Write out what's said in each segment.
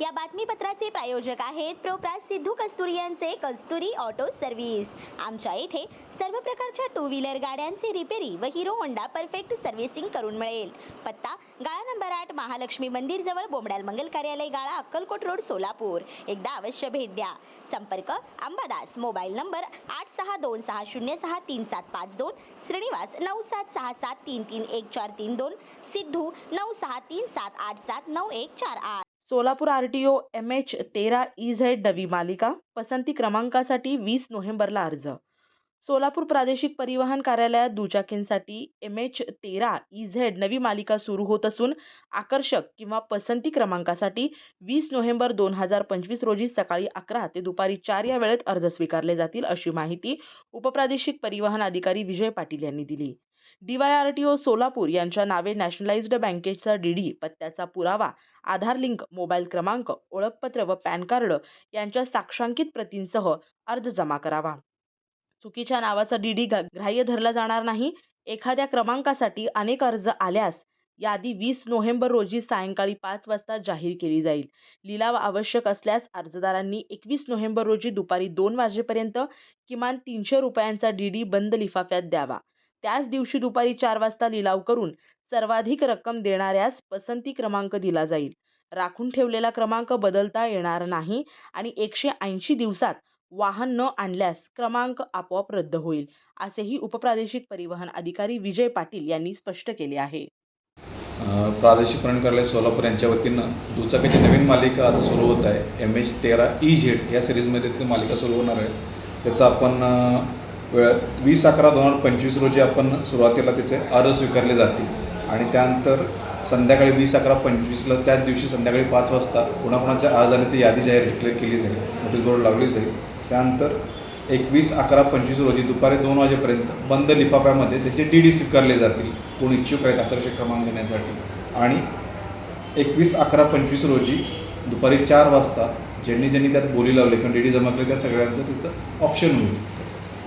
या बातमीपत्राचे प्रायोजक आहेत प्रोप्रास सिद्धू कस्तुरी यांचे कस्तुरी ऑटो सर्व्हिस। आमच्या इथे सर्व प्रकारच्या टू व्हीलर गाड्यांचे रिपेरी व हिरो होंडा परफेक्ट सर्व्हिसिंग करून मिळेल। पत्ता गाळा नंबर 8 महालक्ष्मी मंदिर जवळ बोमडाल मंगल कार्यालय गाळा अक्कलकोट रोड सोलापूर। एकदा अवश्य भेट द्या। संपर्क Ambadas, mobile number 8626063752, Shrinivas 9766733142, Siddhu 9637879148। Solapur RTO MH13EZ नवी मालिका पसंती क्रमांकासाठी 20 नोव्हेंबरला अर्ज। सोलापूर प्रादेशिक परिवहन कार्यालयात दुचाकींसाठी MH13EZ नवी मालिका सुरू होत असून आकर्षक किंवा पसंती क्रमांकासाठी 20 नोव्हेंबर 2025 रोजी सकाळी 11 ते दुपारी 4 या वेळेत अर्ज स्वीकारले जातील, अशी माहिती उपप्रादेशिक परिवहन अधिकारी विजय पाटील यांनी दिली। DYRTO सोलापूर यांच्या नावे नॅशनलाइज्ड बँकेचा DD, पत्त्याचा पुरावा, आधार लिंक, मोबाईल क्रमांक, ओळखपत्र व पॅन कार्ड यांच्या साक्षांकित प्रतींसह अर्ज जमा करावा। चुकीच्या नावाचा DD ग्राह्य धरला जाणार नाही। एखाद्या क्रमांकासाठी अनेक अर्ज आल्यास यादी 20 नोव्हेंबर रोजी सायंकाळी 5 वाजता जाहीर केली जाईल। लिलाव आवश्यक असल्यास अर्जदारांनी 21 नोव्हेंबर रोजी दुपारी 2 वाजेपर्यंत किमान 300 रुपयांचा DD बंद लिफाफ्यात द्यावा। त्याच दिवशी दुपारी 4 वाजता लिलाव करून सर्वाधिक रक्कम देणाऱ्यास पसंती क्रमांक दिला जाईल। राखून ठेवलेला क्रमांक बदलता येणार नाही आणि 180 दिवसात वाहन न आणल्यास क्रमांक आपोआप रद्द होईल, असेही उपप्रादेशिक परिवहन अधिकारी विजय पाटील यांनी स्पष्ट केले आहे। प्रादेशिक परिवहन कार्यालय सोलापूर यांच्या वतीनं दुचाकीची नवीन मालिका आता सुरू होत आहे। MH13EZ या सिरीजमध्ये ती मालिका सुरू होणार आहे। त्याचा आपण 20/11/2025 रोजी आपण सुरुवातीला त्याचे अर्ज स्वीकारले जातील आणि त्यानंतर संध्याकाळी 20/11/25ला त्याच दिवशी संध्याकाळी 5 वाजता कोणाकोणाचे अर्ज आले ती यादी जाहीर डिक्लेअर केली जाईल, नोटीस बोर्ड लावली जाईल। त्यानंतर 21/11/25 रोजी दुपारी 2 वाजेपर्यंत बंद लिफाफ्यामध्ये त्याचे DD स्वीकारले जातील, कोण इच्छुक आहेत आकर्षक क्रमांक घेण्यासाठी। आणि 21/11/25 रोजी दुपारी 4 वाजता ज्यांनी त्यात बोली लावली किंवा DD जमा केले त्या सगळ्यांचं तिथं ऑप्शन होईल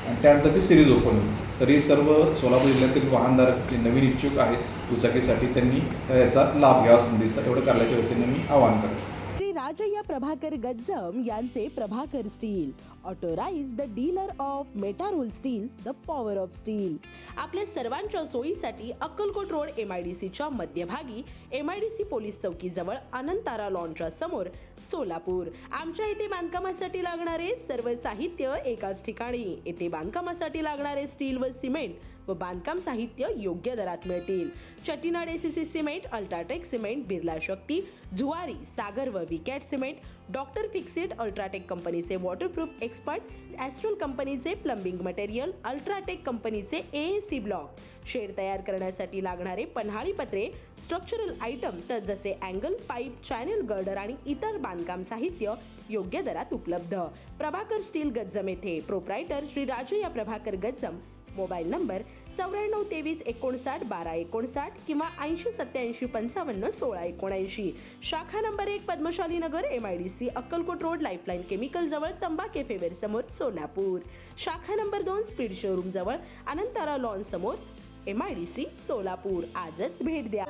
आणि त्यानंतर ती सिरीज ओपन होईल। तरी सर्व सोलापूर जिल्ह्यातील वाहनधारक जे नवीन इच्छुक आहेत दुचाकीसाठी त्यांनी याचा लाभ घ्यावा संधीचा, एवढं कार्यालयाच्या वतीने मी आवाहन करतो। श्री राजय्या प्रभाकर गज्जम यांचे Prabhakar steel, authorised dealer of Metarol steel, the power of steel. आपल्या सर्वांच्या सोयीसाठी अक्कलकोट रोड MIDCच्या मध्यभागी MIDC पोलीस चौकी जवळ अनंतारा लॉनच्या समोर सोलापूर। आमच्या इथे बांधकामासाठी लागणारे सर्व साहित्य एकाच ठिकाणी। येथे बांधकामासाठी लागणारे स्टील व सिमेंट व बांधकाम साहित्य योग्य दरात मिळतील। Chettinad ACC cement, UltraTech cement, Birla Shakti, Zuari, Sagar व Vicat cement, doctor Fixit, UltraTech कंपनीचे वॉटरप्रूफ एक्सपर्ट, ॲस्ट्रल कंपनीचे प्लंबिंग मटेरियल, अल्ट्राटेक कंपनीचे AAC ब्लॉक, शेड तयार करण्यासाठी लागणारे पन्हाळी पत्रे, स्ट्रक्चरल आयटम्स जसे अँगल, पाईप, चॅनल गर्डर आणि इतर बांधकाम साहित्य योग्य दरात उपलब्ध। प्रभाकर स्टील गज्जम येथे। Proprietor Shri Rajayya Prabhakar Gajjam. Mobile number 9423591259 किंवा 8087551679। शाखा नंबर 1 पद्मशाली नगर MIDC Akkalkot road lifeline chemical जवळ तंबा कॅफे वेर समोर सोलापूर। शाखा नंबर 2 स्पीड शोरूम जवळ अनंतारा लॉन समोर MIDC सोलापूर। आजच भेट द्या।